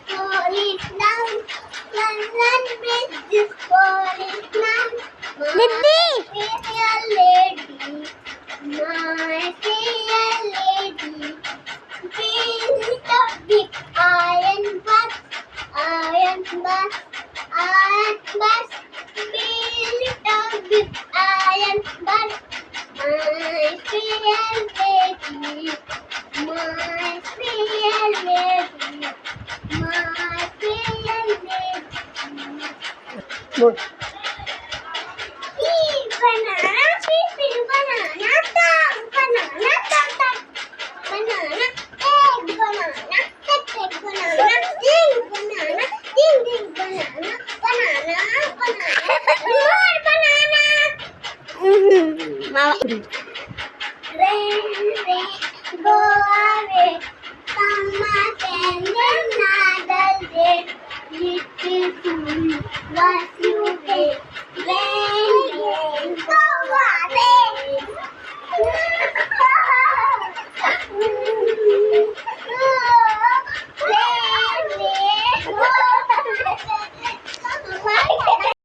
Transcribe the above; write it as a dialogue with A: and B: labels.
A: falling down. Run, run, bridge is falling down.
B: Didi
A: Dear lady, my dear lady, build a big iron bus, build a big iron bus, my dear lady, my dear lady, my dear lady.
B: બોલ
A: Banana, sweet banana, tam, banana, tam, tam. Banana, egg, banana, egg, banana, ding, banana, ding, ding, banana, banana, banana, more banana.
B: માવા
A: Rain, rain, go away. Come again another day. Little fool, what you did. Rain,